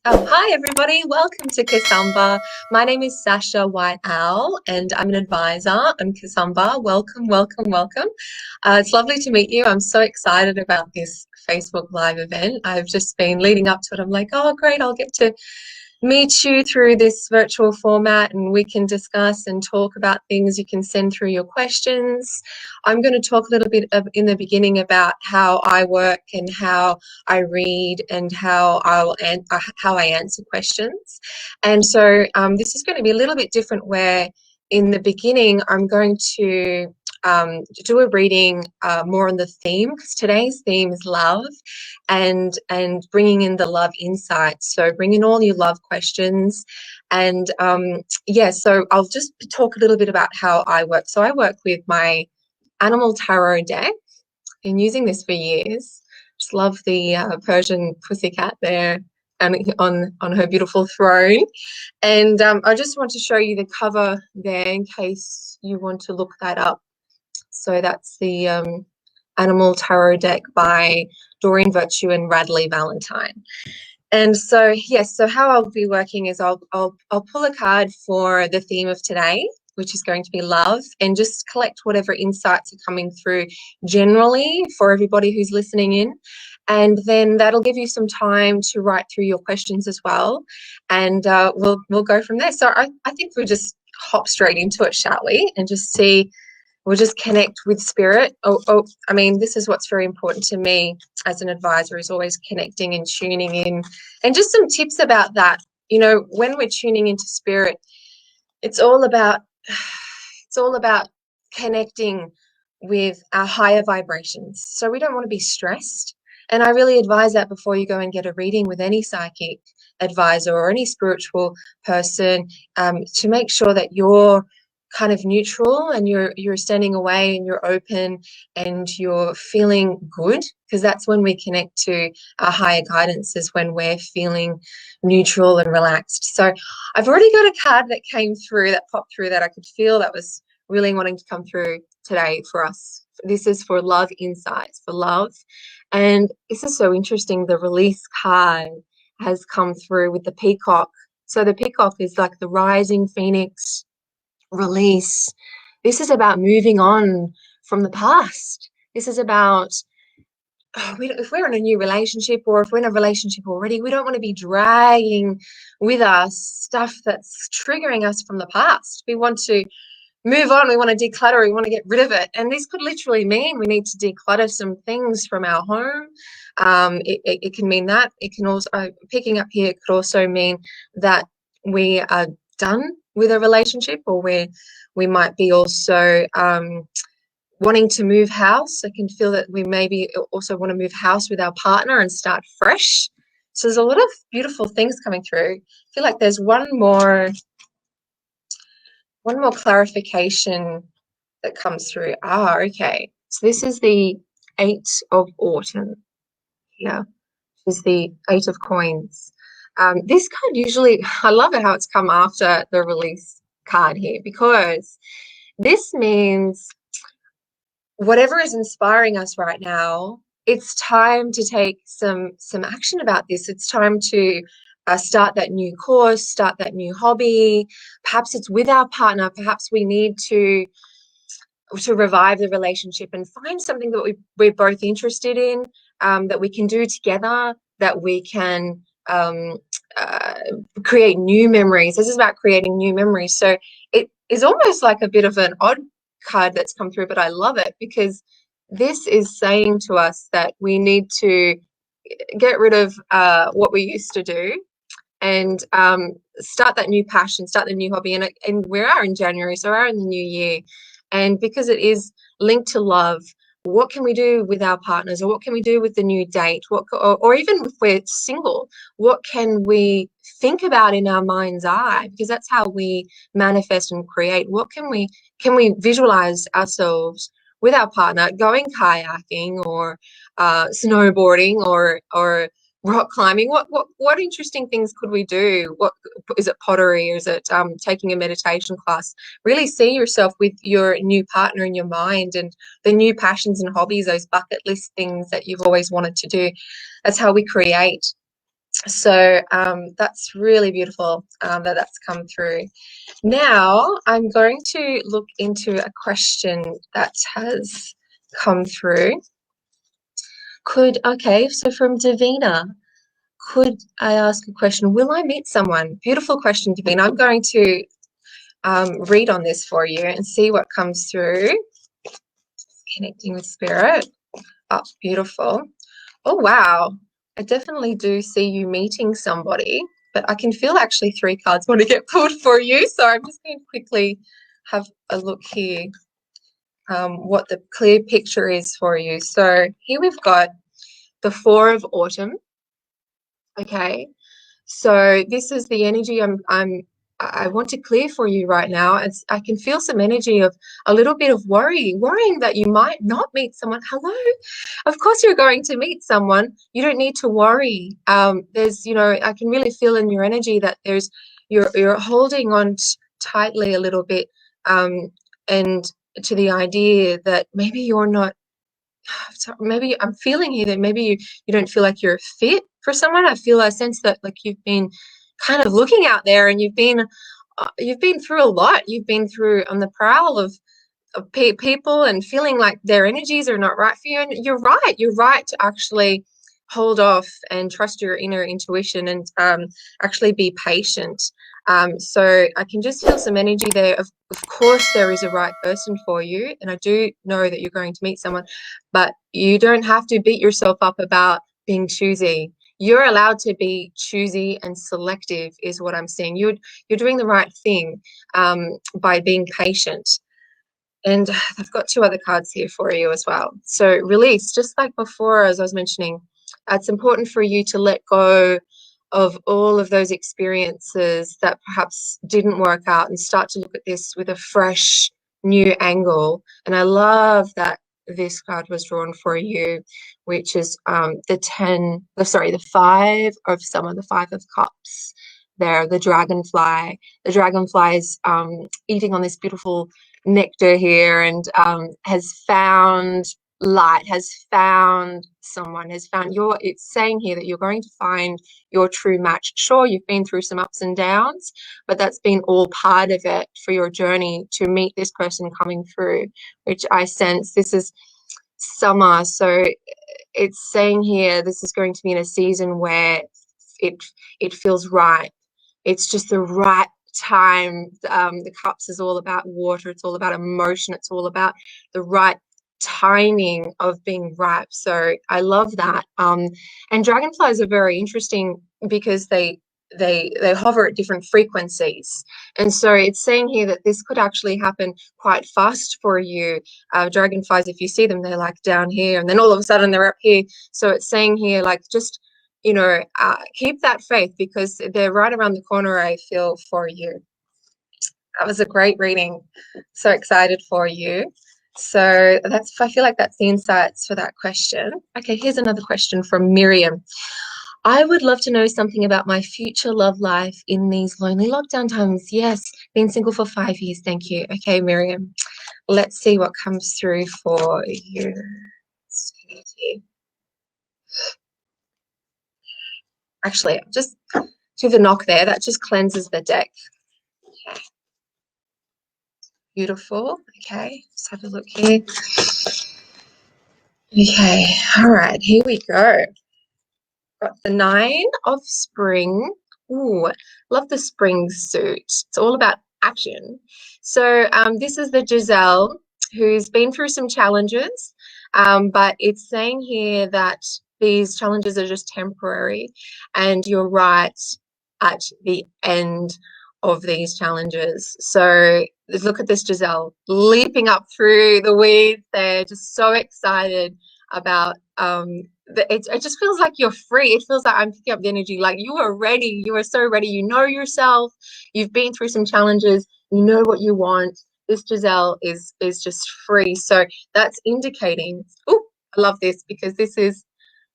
Oh, hi everybody, welcome to Kasumba. My name is Sascha White Owl and I'm an advisor. I'm Kasumba. Welcome, welcome, welcome. It's lovely to meet you. I'm so excited about this Facebook Live event. I've just been leading up to it. I'm like, oh, great, I'll get to meet you through this virtual format and we can discuss and talk about things. You can send through your questions. I'm going to talk a little bit in the beginning about how I work and how I read and how I answer questions. And so this is going to be a little bit different where in the beginning I'm going to do a reading more on the theme, because today's theme is love and bringing in the love insights. So bring in all your love questions. And yeah, so I'll just talk a little bit about how I work. So I work with my animal tarot deck. Been using this for years. Just love the Persian pussycat there and on her beautiful throne. And I just want to show you the cover there in case you want to look that up. So that's the Animal Tarot deck by Doreen Virtue and Radley Valentine. And so, yes, so how I'll be working is I'll pull a card for the theme of today, which is going to be love, and just collect whatever insights are coming through generally for everybody who's listening in. And then that'll give you some time to write through your questions as well. And we'll go from there. So I think we'll just hop straight into it, shall we? And just see. We'll just connect with spirit. I mean, this is what's very important to me as an advisor, is always connecting and tuning in. And just some tips about that. You know, when we're tuning into spirit, it's all about connecting with our higher vibrations. So we don't want to be stressed. And I really advise that before you go and get a reading with any psychic advisor or any spiritual person, to make sure that you're kind of neutral and you're standing away and you're open and you're feeling good, because that's when we connect to our higher guidance, is when we're feeling neutral and relaxed. So I've already got a card that came through, that popped through, that I could feel that was really wanting to come through today for us. This is for love insights, for love. And this is so interesting. The release card has come through with the peacock. So the peacock is like the rising phoenix, release. This is about moving on from the past. This is about, if we're in a new relationship, or if we're in a relationship already, we don't want to be dragging with us stuff that's triggering us from the past. We want to move on. We want to declutter. We want to get rid of it. And this could literally mean we need to declutter some things from our home. It can mean that. It can also, picking up here, it could also mean that we are done with a relationship, or where we might be also wanting to move house. I can feel that we maybe also want to move house with our partner and start fresh. So there's a lot of beautiful things coming through. I feel like there's one more clarification that comes through. Okay. So this is the Eight of Autumn. Yeah, is the Eight of Coins. This card usually, I love it how it's come after the release card here, because this means whatever is inspiring us right now, it's time to take some action about this. It's time to start that new course, start that new hobby. Perhaps it's with our partner. Perhaps we need to revive the relationship and find something that we're both interested in, that we can do together, that we can create new memories. This is about creating new memories. So it is almost like a bit of an odd card that's come through, but I love it, because this is saying to us that we need to get rid of what we used to do and start that new passion, start the new hobby. And we are in January, so we're in the new year. And because it is linked to love, what can we do with our partners, or what can we do with the new date? Or even if we're single, what can we think about in our mind's eye? Because that's how we manifest and create. What can we visualize ourselves with our partner going kayaking, or snowboarding, or rock climbing? What interesting things could we do? What is it, pottery, or is it taking a meditation class? Really see yourself with your new partner in your mind, and the new passions and hobbies, those bucket list things that you've always wanted to do. That's how we create. So that's really beautiful that that's come through. Now I'm going to look into a question that has come through. Okay, so from Davina, could I ask a question? Will I meet someone? Beautiful question, Davina. I'm going to read on this for you and see what comes through. Connecting with spirit. Oh, beautiful. Oh, wow. I definitely do see you meeting somebody, but I can feel actually 3 cards want to get pulled for you. So I'm just going to quickly have a look here, what the clear picture is for you. So here we've got the 4 of autumn. Okay. So this is the energy I want to clear for you right now. I can feel some energy of a little bit of worrying that you might not meet someone. Hello, of course you're going to meet someone. You don't need to worry. There's, I can really feel in your energy that you're holding on tightly a little bit, and to the idea that maybe you're not. So maybe I'm feeling here that maybe you don't feel like you're fit for someone. I feel a sense that like you've been kind of looking out there and you've been through a lot. You've been through on the prowl of people and feeling like their energies are not right for you. And you're right. You're right to actually hold off and trust your inner intuition and actually be patient. So I can just feel some energy there. Of course, there is a right person for you, and I do know that you're going to meet someone, but you don't have to beat yourself up about being choosy. You're allowed to be choosy and selective, is what I'm saying. You're doing the right thing by being patient. And I've got 2 other cards here for you as well. So release, just like before, as I was mentioning, it's important for you to let go of all of those experiences that perhaps didn't work out and start to look at this with a fresh, new angle. And I love that this card was drawn for you, which is the 5 of Summer, the 5 of Cups. There, the dragonfly. The dragonfly is eating on this beautiful nectar here and has found light, has found someone, has found it's saying here that you're going to find your true match. Sure, you've been through some ups and downs, but that's been all part of it for your journey to meet this person coming through, which I sense this is summer. So it's saying here this is going to be in a season where it feels right. It's just the right time. The cups is all about water. It's all about emotion. It's all about the right timing of being ripe. So I love that. And dragonflies are very interesting because they hover at different frequencies, and so it's saying here that this could actually happen quite fast for you. Dragonflies, if you see them, they're like down here and then all of a sudden they're up here. So it's saying here like just keep that faith because they're right around the corner, I feel, for you. That was a great reading. So excited for you. So I feel like that's the insights for that question. Okay, here's another question from Miriam. I would love to know something about my future love life in these lonely lockdown times. Yes, been single for 5 years. Thank you. Okay, Miriam, let's see what comes through for you. Actually, just do the knock there. That just cleanses the deck. Okay. Beautiful. Okay, let's have a look here. Okay, all right, here we go. Got the 9 of Spring. Ooh, love the spring suit. It's all about action. So this is the Giselle who's been through some challenges, but it's saying here that these challenges are just temporary, and you're right at the end of these challenges. So look at this Giselle leaping up through the weeds there, just so excited about it just feels like you're free. It feels like I'm picking up the energy like you are ready. You are so ready. You know yourself. You've been through some challenges. You know what you want. This Giselle is just free. So that's indicating, oh, I love this because this is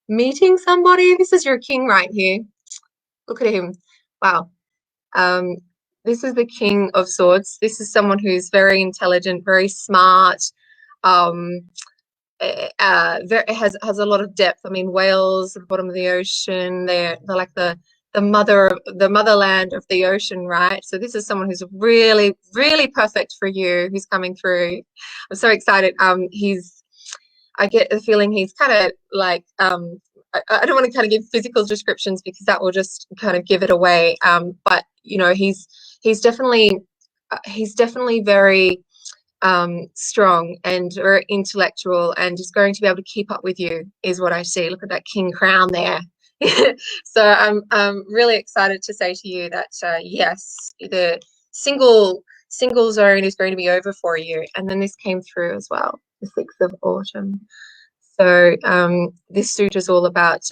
meeting somebody. This is your king right here. Look at him. Wow. This is the King of Swords. This is someone who's very intelligent, very smart, very, has a lot of depth. I mean, whales at the bottom of the ocean, they're like the motherland of the ocean, right? So this is someone who's really, really perfect for you, who's coming through. I'm so excited. I get the feeling he's kind of like, I don't want to kind of give physical descriptions because that will just kind of give it away. But you know, he's definitely very strong and very intellectual, and is going to be able to keep up with you, is what I see. Look at that king crown there. So I'm really excited to say to you that yes, the single zone is going to be over for you. And then this came through as well, the 6th of autumn. So this suit is all about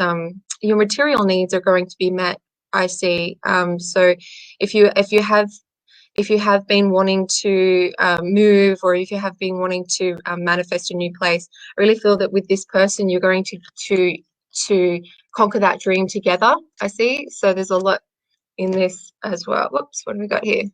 your material needs are going to be met, I see. So if you have been wanting to move, or if you have been wanting to manifest a new place, I really feel that with this person you're going to conquer that dream together, I see. So there's a lot in this as well. Whoops, what have we got here?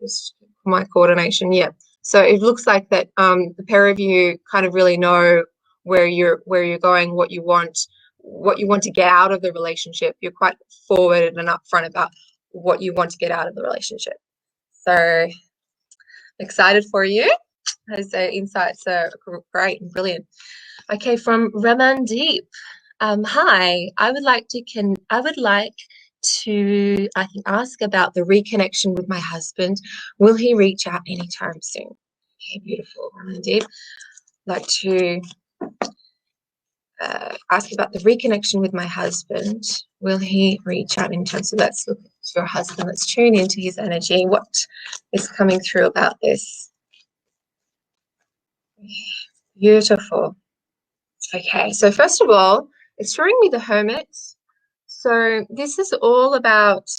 Just my coordination, yeah. So it looks like that the pair of you kind of really know where you're going, what you want to get out of the relationship. You're quite forward and upfront about what you want to get out of the relationship. So excited for you. Those insights are great and brilliant. Okay, from Ramandeep. Hi, I would like to I think ask about the reconnection with my husband. Will he reach out anytime soon? Okay, beautiful, Ramandeep. Like to ask about the reconnection with my husband. Will he reach out anytime? So let's look at your husband. Let's tune into his energy. What is coming through about this? Beautiful. Okay, so first of all, it's showing me the Hermit. So this is all about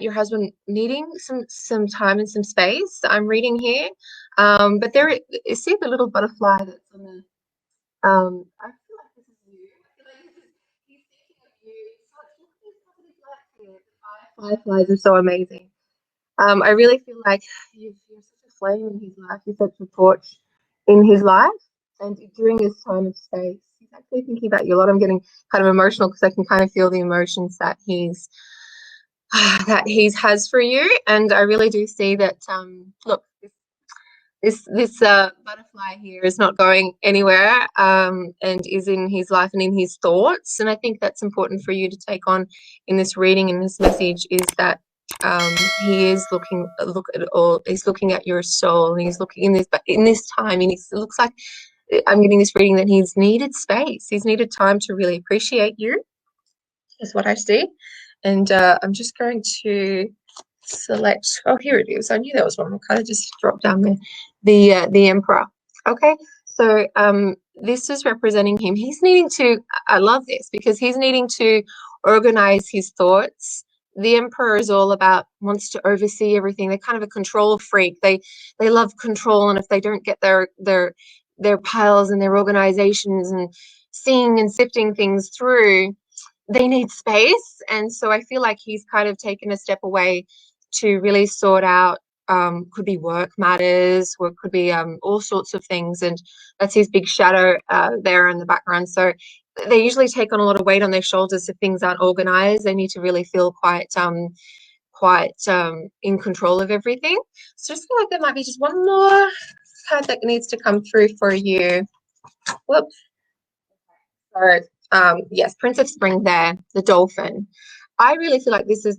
your husband needing some time and some space. I'm reading here, but there you see the little butterfly that's on the. I feel like this is you. I feel like he's thinking of you. So positive light here. The fireflies are so amazing. I really feel like you're such a flame in his life. You're such a torch in his life, and during this time of space, he's actually thinking about you a lot. I'm getting kind of emotional because I can kind of feel the emotions that he's has for you, and I really do see that. Look, this butterfly here is not going anywhere, and is in his life and in his thoughts. And I think that's important for you to take on in this reading, in this message, is that he is he's looking at your soul, and he's looking in this time, and it looks like I'm getting this reading that he's needed space. He's needed time to really appreciate you, is what I see. And I'm just going to select. Oh, here it is. I knew there was one. I kind of just dropped down there. The Emperor. Okay, so this is representing him. He's needing to. I love this because he's needing to organize his thoughts. The Emperor is all about wants to oversee everything. They're kind of a control freak. They love control, and if they don't get their piles and their organizations and seeing and sifting things through, they need space. And so I feel like he's kind of taken a step away to really sort out, could be work matters, or could be all sorts of things. And that's his big shadow there in the background. So they usually take on a lot of weight on their shoulders if things aren't organized. They need to really feel quite in control of everything. So I just feel like there might be just one more card that needs to come through for you. Whoops. So yes, Prince of Spring there, the dolphin. I really feel like this is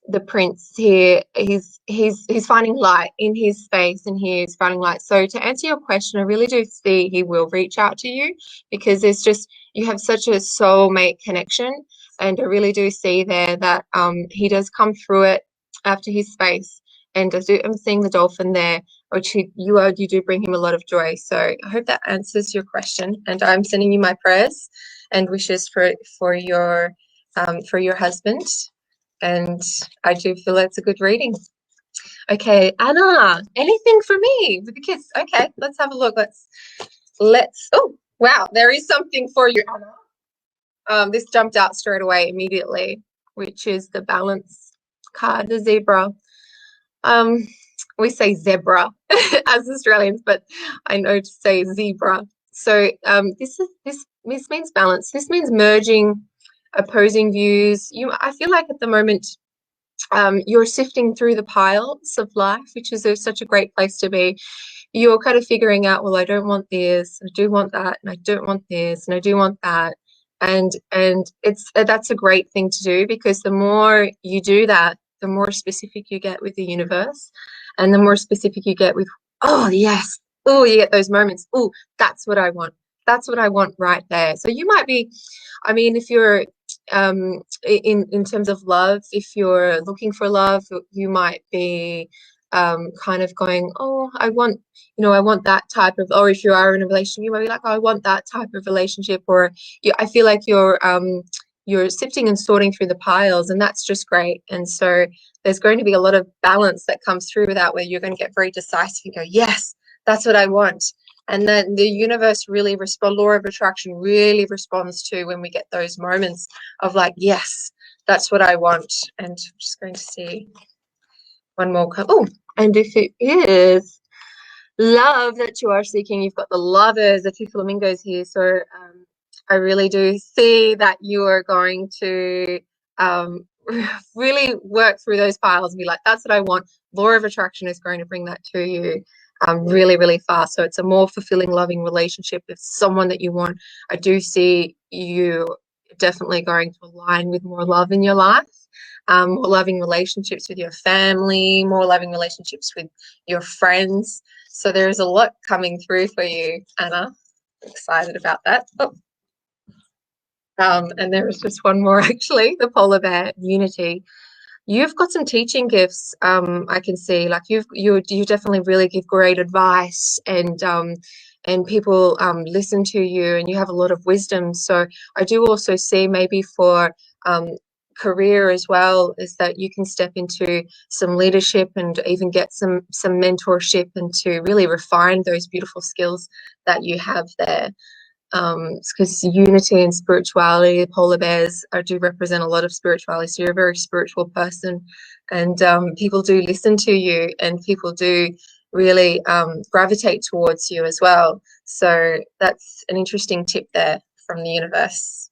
the prince here. He's finding light in his space, and he's finding light. So to answer your question, I really do see he will reach out to you, because there's just, you have such a soulmate connection, and I really do see there that he does come through it after his space. And I'm seeing the dolphin there, which you do bring him a lot of joy. So I hope that answers your question, and I'm sending you my prayers and wishes for your husband. And I do feel it's a good reading. Okay, Anna, anything for me with the kids? Okay, let's have a look. Let's. Oh, wow, there is something for you, Anna. This jumped out straight away immediately, which is the balance card, the zebra. we say zebra as Australians, but I know to say zebra. So this means balance. This means merging opposing views. I feel like at the moment you're sifting through the piles of life, which is such a great place to be. You're kind of figuring out, well, I don't want this, I do want that, and I don't want this, and I do want that. And it's that's a great thing to do, because the more you do that, the more specific you get with the universe, and the more specific you get with, oh yes, oh, you get those moments, oh, that's what I want. That's what I want right there. So you might be, I mean, if you're in terms of love, if you're looking for love, you might be kind of going, oh, I want, I want that type of, or if you are in a relationship, you might be like, oh, I want that type of relationship, or I feel like you're sifting and sorting through the piles, and that's just great. And so there's going to be a lot of balance that comes through that, where you're going to get very decisive and go, yes, that's what I want. And then the universe really law of attraction really responds to when we get those moments of like, yes, that's what I want. And I'm just going to see one more. Oh, and if it is love that you are seeking, you've got the lovers, the two flamingos here. So I really do see that you are going to really work through those piles and be like, that's what I want. Law of attraction is going to bring that to you really, really fast. So it's a more fulfilling, loving relationship with someone that you want. I do see you definitely going to align with more love in your life. More loving relationships with your family, more loving relationships with your friends. So there's a lot coming through for you, Anna. Excited about that. Oh. And there is just one more, actually, the polar bear, unity. You've got some teaching gifts. I can see, like you definitely really give great advice, and people listen to you, and you have a lot of wisdom. So I do also see maybe for career as well, is that you can step into some leadership and even get some mentorship, and to really refine those beautiful skills that you have there. Because unity and spirituality, polar bears do represent a lot of spirituality. So you're a very spiritual person, and people do listen to you, and people do really gravitate towards you as well. So that's an interesting tip there from the universe.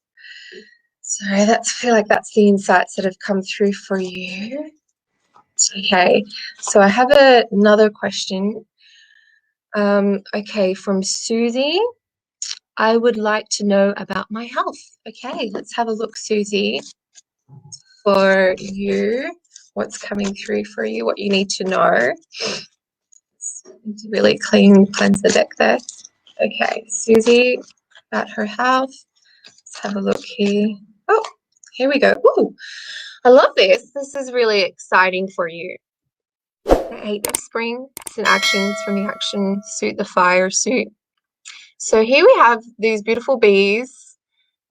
So I feel like that's the insights that have come through for you. Okay, so I have another question. Okay, from Susie. I would like to know about my health. Okay, let's have a look, Susie, for you. What's coming through for you, what you need to know. Need to really cleanse the deck there. Okay, Susie, about her health. Let's have a look here. Oh, here we go. Ooh, I love this. This is really exciting for you. The Eight of Spring. It's an action. It's from the action suit, the fire suit. So here we have these beautiful bees.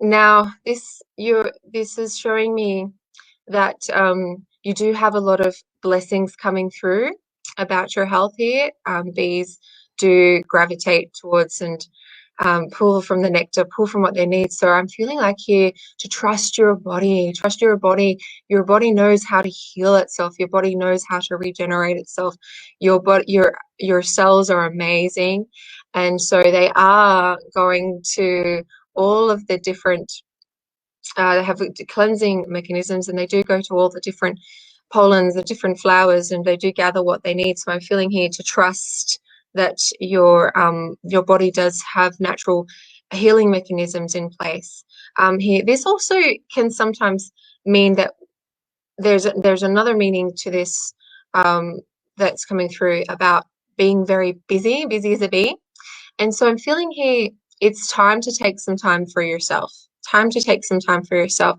Now, this is showing me that you do have a lot of blessings coming through about your health here. Bees do gravitate towards and pull from the nectar, pull from what they need. So I'm feeling like here to trust your body. Trust your body. Your body knows how to heal itself. Your body knows how to regenerate itself. Your cells are amazing, and so they are going to all of the different. They have cleansing mechanisms, and they do go to all the different pollens, the different flowers, and they do gather what they need. So I'm feeling here to trust that your body does have natural healing mechanisms in place. Here, this also can sometimes mean that there's another meaning to this that's coming through about being very busy as a bee. And so I'm feeling here it's time to take some time for yourself. Time to take some time for yourself.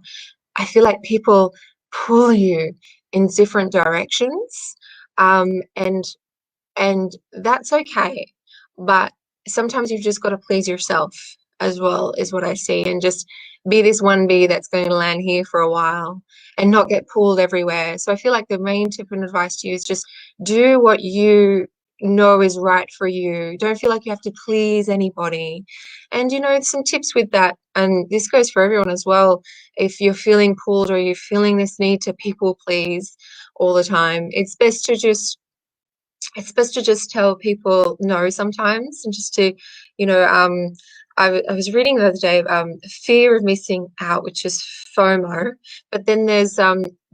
I feel like people pull you in different directions, and that's okay. But sometimes you've just got to please yourself as well, is what I see, and just be this one bee that's going to land here for a while and not get pulled everywhere. So I feel like the main tip and advice to you is just do what you know is right for you. Don't feel like you have to please anybody. And some tips with that, and this goes for everyone as well. If you're feeling pulled or you're feeling this need to people please all the time, it's best to just it's best to just tell people no sometimes, and just to, you know, I was reading the other day, fear of missing out, which is FOMO, but then there's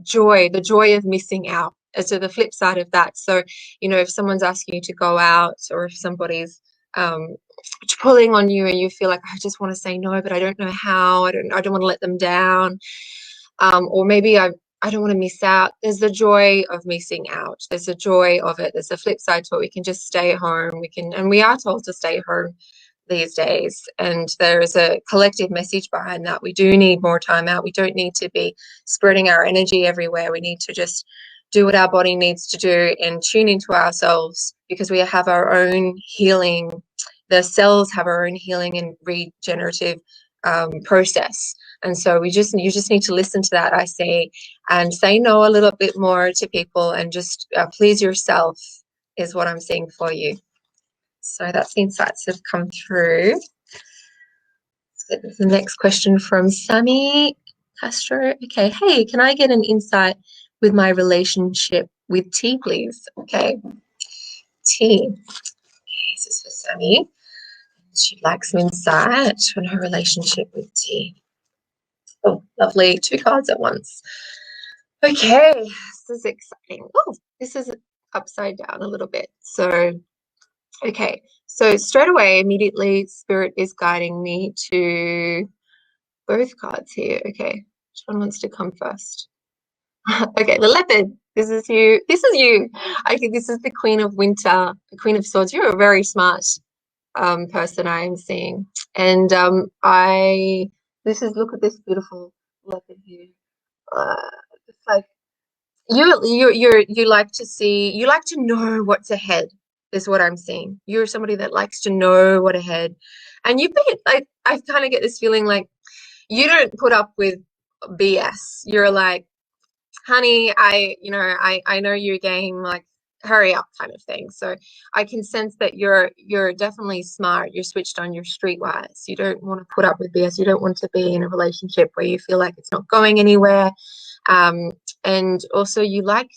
joy, the joy of missing out. So the flip side of that. So, you know, if someone's asking you to go out, or if somebody's um, pulling on you and you feel like, I just want to say no, but I don't know how, I don't want to let them down. Or maybe I don't want to miss out. There's the joy of missing out. There's the joy of it. There's a flip side to it. We can just stay at home. We can, and we are told to stay at home these days. And there is a collective message behind that. We do need more time out. We don't need to be spreading our energy everywhere. We need to just do what our body needs to do and tune into ourselves, because we have our own healing. The cells have our own healing and regenerative process. And so you just need to listen to that, I say, and say no a little bit more to people, and just please yourself is what I'm saying for you. So that's the insights that have come through. So the next question from Sammy Castro. Okay, hey, can I get an insight with my relationship with tea, please? Okay, tea. Okay, this is for Sammy. She'd like some insight on her relationship with tea. Oh, lovely. 2 cards at once. Okay, this is exciting. Oh, this is upside down a little bit. So, okay. So straight away, immediately, Spirit is guiding me to both cards here. Okay, which one wants to come first? Okay, the leopard. This is you. This is you. I think this is the Queen of Winter, the Queen of Swords. You're a very smart person I am seeing. And look at this beautiful leopard here. It's like you like to see, you like to know what's ahead, is what I'm seeing. You're somebody that likes to know what ahead, and I kind of get this feeling like you don't put up with BS. You're like, honey, I know your game, like hurry up kind of thing. So I can sense that you're definitely smart, you're switched on, you're streetwise. You don't want to put up with BS. You don't want to be in a relationship where you feel like it's not going anywhere. And also you like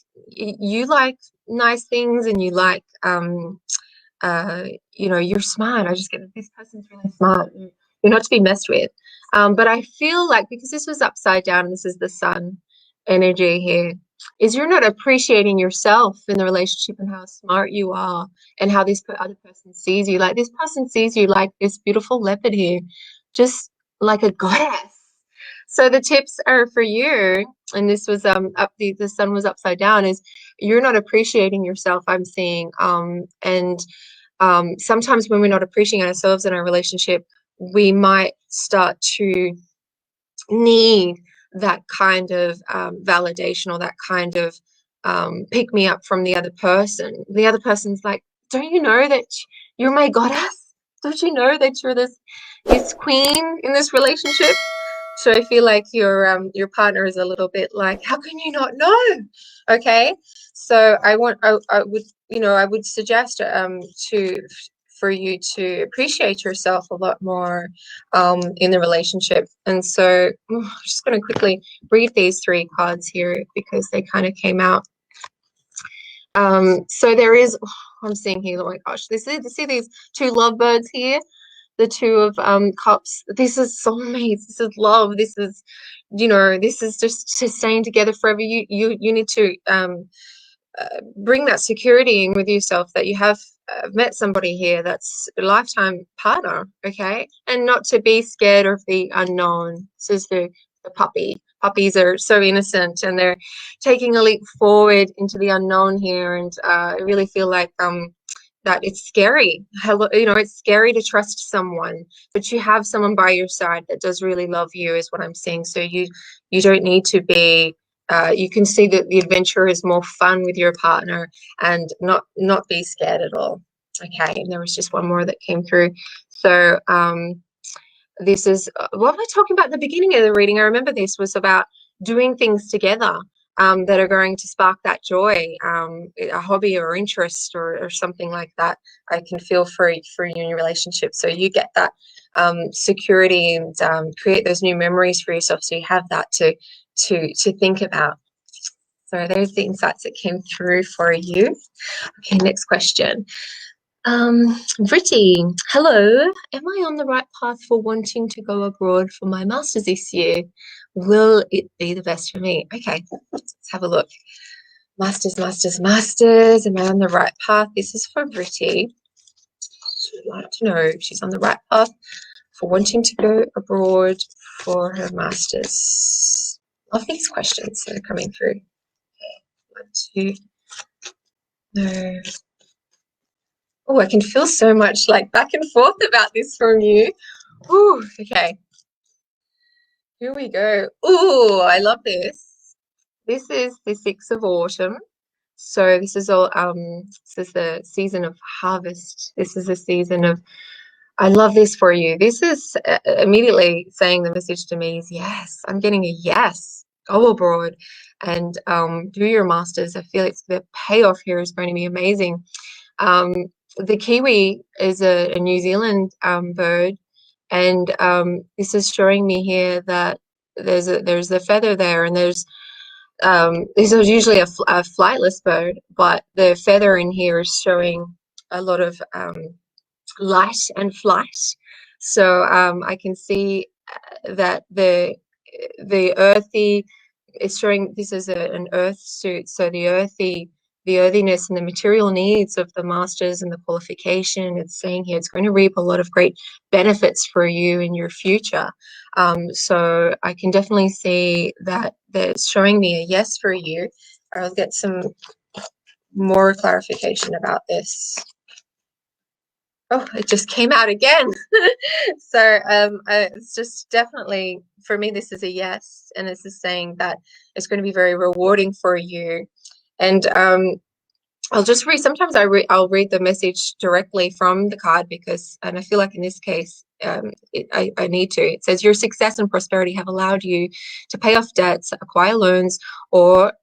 nice things, and you like you're smart. I just get that this person's really smart. You're not to be messed with. But I feel like, because this was upside down, this is the sun energy here, is you're not appreciating yourself in the relationship and how smart you are, and how this other person sees you. Like, this person sees you like this beautiful leopard here, just like a goddess. So the tips are for you, and this was the sun was upside down, is you're not appreciating yourself, I'm seeing. And sometimes when we're not appreciating ourselves in our relationship, we might start to need that kind of validation, or that kind of pick me up from the other person. The other person's like, don't you know that you're my goddess? Don't you know that you're this queen in this relationship? So I feel like your partner is a little bit like, how can you not know? Okay, so I would suggest for you to appreciate yourself a lot more in the relationship. And so I'm just going to quickly read these 3 cards here, because they kind of came out. So there is, I'm seeing here, oh my gosh, see these 2 lovebirds here, the 2 of cups. This is soulmates. This is love. This is, this is just staying together forever. You need to bring that security in with yourself, that you have met somebody here that's a lifetime partner. Okay, and not to be scared of the unknown. This is the puppy. Puppies are so innocent, and they're taking a leap forward into the unknown here. And I really feel like that it's scary. It's scary to trust someone, but you have someone by your side that does really love you, is what I'm saying. So you don't need to be. You can see that the adventure is more fun with your partner, and not be scared at all. Okay, and there was just one more that came through. So this is what we're talking about at the beginning of the reading. I remember this was about doing things together that are going to spark that joy, a hobby or interest or something like that. I can feel for you in your relationship. So you get that security, and create those new memories for yourself. So you have that to think about. So there's the insights that came through for you. Okay, next question. Brittany, hello. Am I on the right path for wanting to go abroad for my master's this year? Will it be the best for me? Okay, let's have a look. Masters, masters, masters. Am I on the right path? This is for Brittany. She'd like to know if she's on the right path for wanting to go abroad for her masters. Love these questions that are coming through. Okay, 1, 2. No. Oh, I can feel so much like back and forth about this from you. Ooh, okay. Here we go. Ooh, I love this. This is the 6th of autumn. So this is all this is the season of harvest. This is the season of, I love this for you. This is immediately saying the message to me is yes. I'm getting a yes. Go abroad and do your masters. I feel like the payoff here is going to be amazing. The kiwi is a New Zealand bird, and this is showing me here that there's a feather there, and this is usually a flightless bird, but the feather in here is showing a lot of light and flight. So I can see that the earthy is showing this is an earth suit, so the earthiness and the material needs of the masters and the qualification, it's saying here it's going to reap a lot of great benefits for you in your future. So I can definitely see that it's showing me a yes for you. I'll get some more clarification about this. Oh, it just came out again. So it's just definitely, for me, this is a yes. And this is saying that it's going to be very rewarding for you. And I'll just read, sometimes I'll read the message directly from the card because, and I feel like in this case, I need to. It says, your success and prosperity have allowed you to pay off debts, acquire loans, or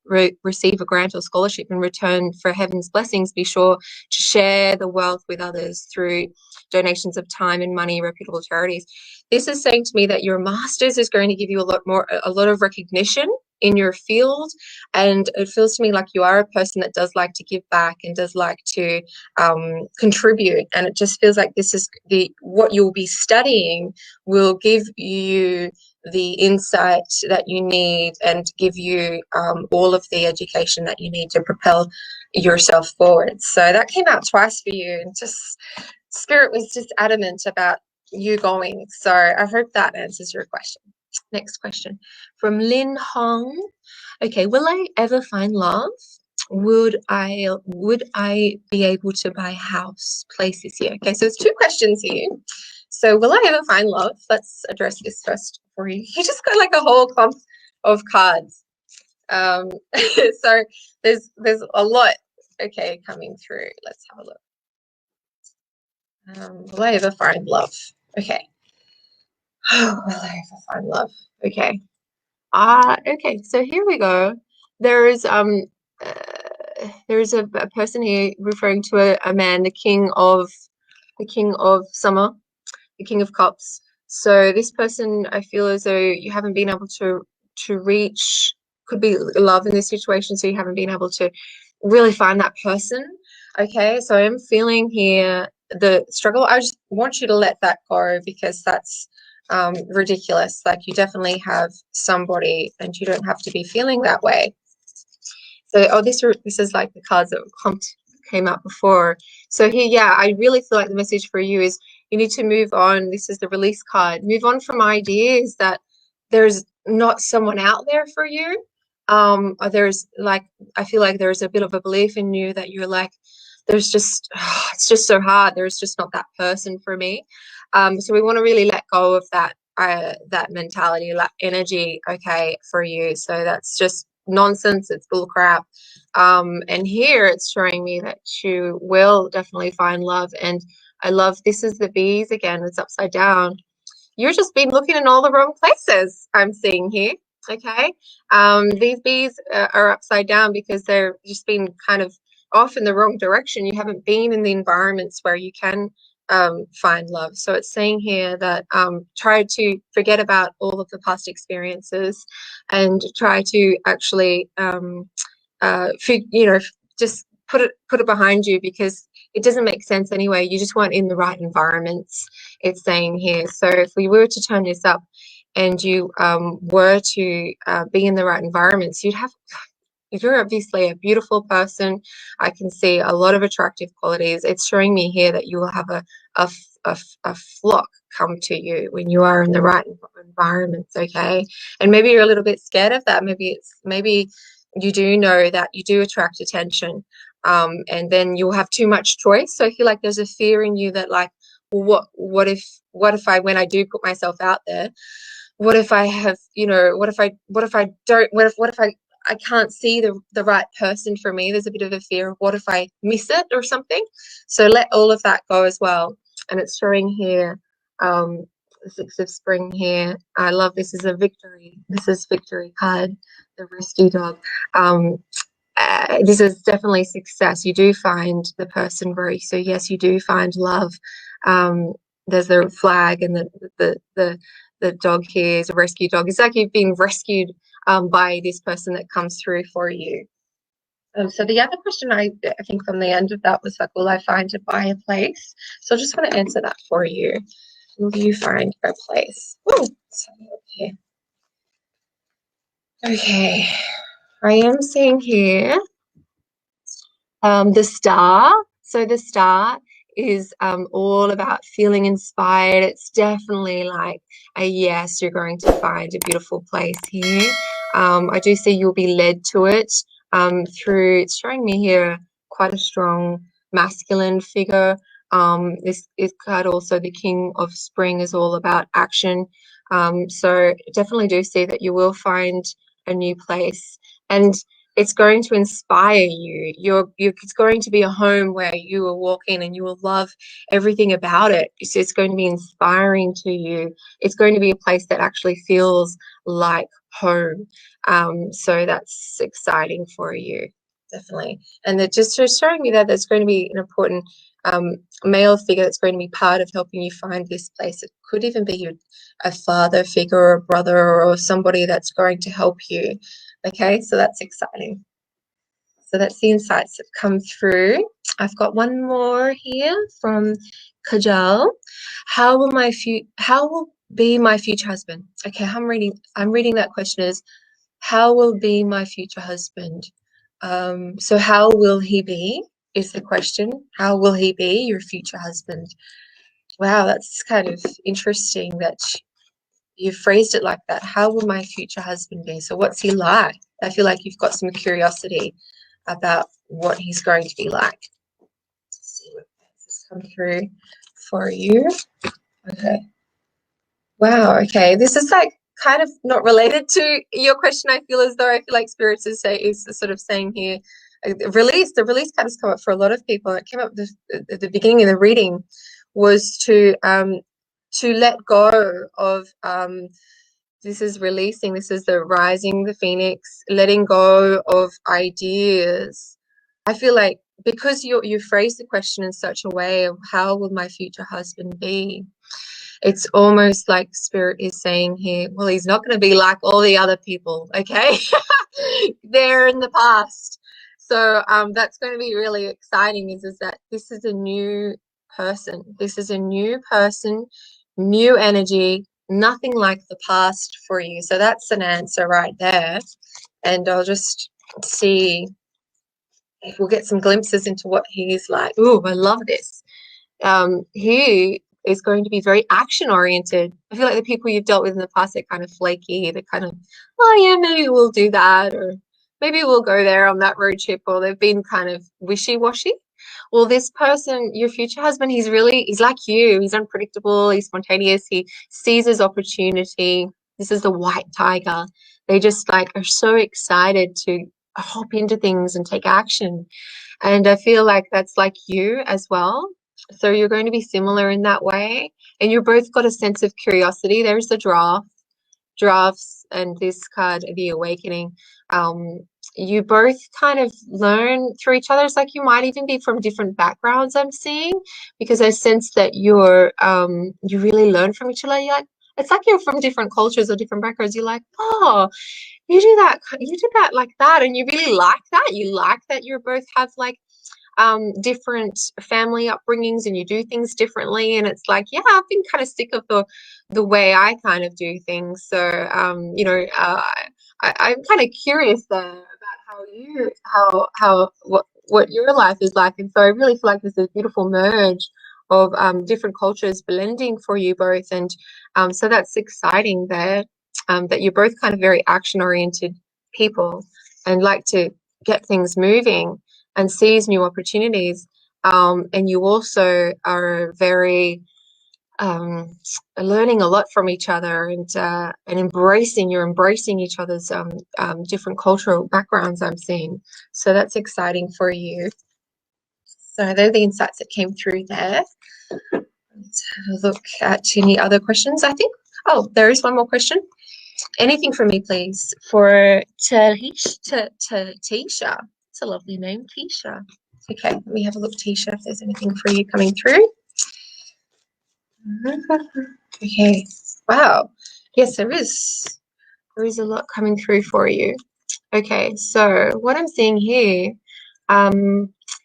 receive a grant or scholarship in return for heaven's blessings. Be sure to share the wealth with others through donations of time and money, reputable charities. This is saying to me that your master's is going to give you a lot of recognition in your field, and it feels to me like you are a person that does like to give back and does like to contribute, and it just feels like this is what you'll be studying will give you the insight that you need and give you all of the education that you need to propel yourself forward. So that came out twice for you, and just spirit was just adamant about you going. So I hope that answers your question. Next question from Lin Hong. Okay, will I ever find love? Would I be able to buy house, place this year? Okay, so there's 2 questions here. So will I ever find love? Let's address this first for you. You just got like a whole clump of cards. So there's a lot, okay, coming through. Let's have a look. Will I ever find love? Okay. Will I ever find love? Okay. Okay, so here we go. There's a person here referring to a man, the king of summer, the king of cups. So this person, I feel as though you haven't been able to reach, could be love in this situation, so you haven't been able to really find that person. Okay, so I'm feeling here the struggle. I just want you to let that go because that's ridiculous. Like, you definitely have somebody and you don't have to be feeling that way. So this is like the cards that came out before. So here, yeah, I really feel like the message for you is you need to move on. This is the release card. Move on from ideas that there's not someone out there for you. Or there's like, I feel like there's a bit of a belief in you that you're like, there's just, it's just so hard. There's just not that person for me. So we want to really let go of that mentality, that energy, okay, for you. So that's just nonsense. It's bull crap. And here it's showing me that you will definitely find love. And I love, this is the bees again. It's upside down. You've just been looking in all the wrong places, I'm seeing here. Okay. These bees are upside down because they're just been kind of off in the wrong direction. You haven't been in the environments where you can find love. So it's saying here that try to forget about all of the past experiences and try to actually just put it behind you, because it doesn't make sense anyway. You just weren't in the right environments, it's saying here. So if we were to turn this up and you were to be in the right environments, you're obviously a beautiful person. I can see a lot of attractive qualities. It's showing me here that you will have a flock come to you when you are in the right environments, okay? And maybe you're a little bit scared of that. Maybe you do know that you do attract attention, and then you'll have too much choice. So I feel like there's a fear in you that, like, well, what if when I do put myself out there, what if I have, what if I don't, what if I can't see the right person for me? There's a bit of a fear of what if I miss it or something. So let all of that go as well. And it's showing here, the Six of Spring here. I love this. Is a victory. This is victory card, the rescue dog. This is definitely success. You do find the person, very. So yes, you do find love. There's the flag, and the dog here is a rescue dog. It's like you've been rescued by this person that comes through for you. So the other question I think from the end of that was like, will I find a buyer place? So I just want to answer that for you. Will you find a place? Oh, okay. Okay, I am seeing here the star. So the star is all about feeling inspired. It's definitely like a yes, you're going to find a beautiful place here. I do see you'll be led to it through, it's showing me here quite a strong masculine figure. This card also, the King of Spring, is all about action. So definitely do see that you will find a new place, and it's going to inspire you. It's going to be a home where you will walk in and you will love everything about it. It's going to be inspiring to you. It's going to be a place that actually feels like home. So that's exciting for you, definitely. And they're just showing me that there's going to be an important male figure that's going to be part of helping you find this place. It could even be a father figure or a brother or somebody that's going to help you. Okay, so that's exciting. So that's the insights that come through. I've got one more here from Kajal. How will be my future husband? Okay, I'm reading that question as, how will be my future husband? So how will he be is the question. How will he be your future husband? Wow, that's kind of interesting that you phrased it like that. How will my future husband be? So what's he like? I feel like you've got some curiosity about what he's going to be like. Let's see what has come through for you. Okay. Wow. Okay. This is like kind of not related to your question. I feel like spirits is sort of saying here, release. The release card has come up for a lot of people. It came up at the beginning of the reading, was to let go of this is releasing. This is the rising, the phoenix, letting go of ideas. I feel like because you phrase the question in such a way of how will my future husband be, it's almost like spirit is saying here, well, he's not going to be like all the other people, okay? They're in the past. So that's going to be really exciting, is that this is a new person. This is a new person, new energy, nothing like the past for you. So that's an answer right there. And I'll just see if we'll get some glimpses into what he's like. Ooh, I love this. He is going to be very action oriented. I feel like the people you've dealt with in the past are kind of flaky. They're kind of, oh yeah, maybe we'll do that, or maybe we'll go there on that road trip, or they've been kind of wishy-washy. Well, this person, your future husband, he's like you. He's unpredictable. He's spontaneous. He seizes opportunity. This is the white tiger. They just like are so excited to hop into things and take action. And I feel like that's like you as well. So you're going to be similar in that way. And you've both got a sense of curiosity. There's the drafts, and this card, the awakening. You both kind of learn through each other. It's like you might even be from different backgrounds, I'm seeing, because I sense that you really learn from each other. You're like, it's like you're from different cultures or different backgrounds. You're like, oh, you did that like that, and you really like that. You like that you both have like different family upbringings and you do things differently, and it's like, yeah, I've been kind of sick of the way I kind of do things. So I'm kind of curious there about how what your life is like, and so I really feel like there's a beautiful merge of different cultures blending for you both, and so that's exciting there, that you're both kind of very action oriented people and like to get things moving and seize new opportunities. And you also are very learning a lot from each other, and you're embracing each other's different cultural backgrounds, I'm seeing. So that's exciting for you. So they're the insights that came through there. Let's have a look at any other questions, I think. Oh, there is one more question. Anything from me, please, for Tisha. It's a lovely name, Keisha. Okay, let me have a look, Tisha, if there's anything for you coming through. Okay, wow. Yes, there is. There is a lot coming through for you. Okay, so what I'm seeing here,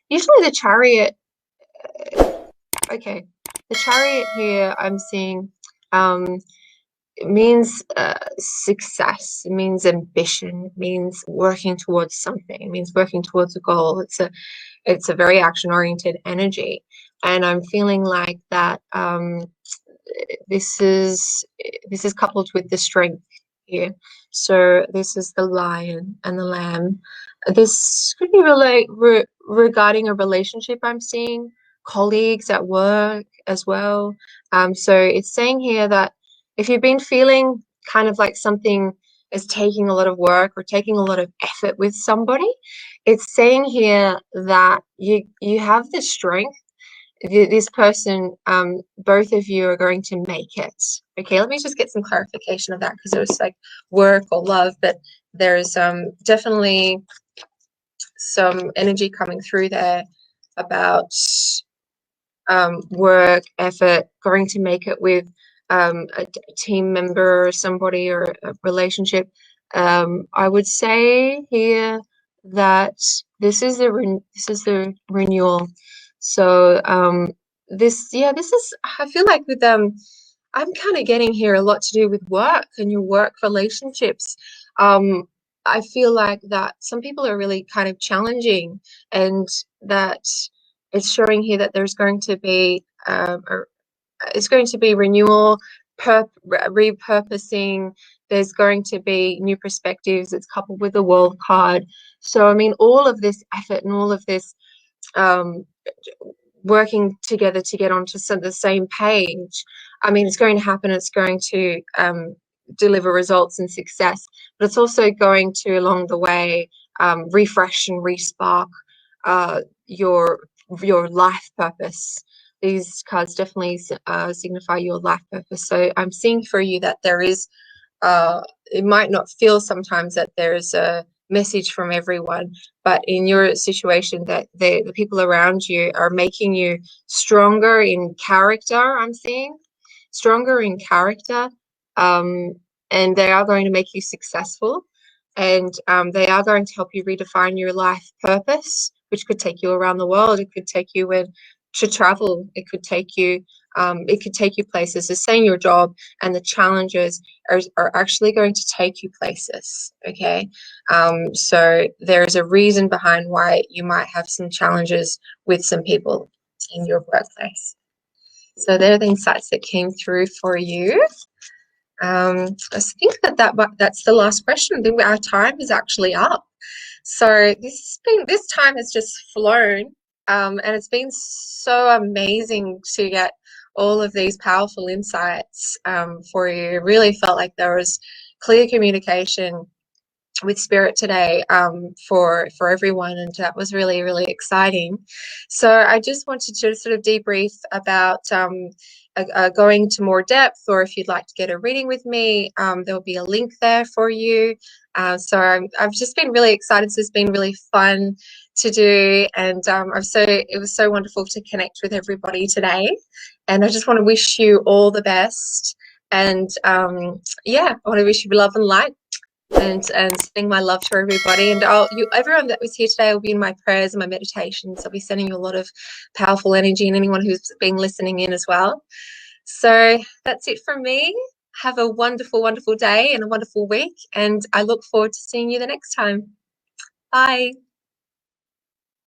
usually the chariot, okay, the chariot here I'm seeing, it means success, it means ambition, it means working towards something, it means working towards a goal. It's a very action oriented energy, and I'm feeling like that this is coupled with the strength here. So this is the lion and the lamb. This could be regarding a relationship I'm seeing, colleagues at work as well. So it's saying here that if you've been feeling kind of like something is taking a lot of work or taking a lot of effort with somebody, it's saying here that you have the strength. This person, both of you are going to make it. Okay, let me just get some clarification of that, because it was like work or love, but there's definitely some energy coming through there about work, effort, going to make it with a team member or somebody, or a relationship. I would say here that this is the renewal. So this is, I feel like with I'm kind of getting here a lot to do with work and your work relationships. I feel like that some people are really kind of challenging, and that it's showing here that there's going to be it's going to be renewal, repurposing. There's going to be new perspectives. It's coupled with the world card. So I mean, all of this effort and all of this um, working together to get onto the same page, I mean, it's going to happen. It's going to deliver results and success, but it's also going to, along the way, refresh and respark your life purpose. These cards definitely signify your life purpose. So I'm seeing for you that there is, it might not feel sometimes that there's a message from everyone, but in your situation, that the people around you are making you stronger in character. I'm seeing stronger in character, and they are going to make you successful, and they are going to help you redefine your life purpose, which could take you around the world. It could take you to travel. It could take you places. It's saying your job and the challenges are actually going to take you places. Okay, so there's a reason behind why you might have some challenges with some people in your workplace. So they're the insights that came through for you. I think that's the last question. Our time is actually up. So this time has just flown, and it's been so amazing to get all of these powerful insights for you. It really felt like there was clear communication with spirit today, for everyone, and that was really, really exciting. So I just wanted to sort of debrief about going to more depth, or if you'd like to get a reading with me, there'll be a link there for you. So I've just been really excited. So it's been really fun to do, and it was so wonderful to connect with everybody today, and I just want to wish you all the best. And yeah, I want to wish you love and light, and sending my love to everybody. And everyone that was here today will be in my prayers and my meditations. I'll be sending you a lot of powerful energy, and anyone who's been listening in as well. So that's it from me. Have a wonderful, wonderful day and a wonderful week, and I look forward to seeing you the next time. Bye.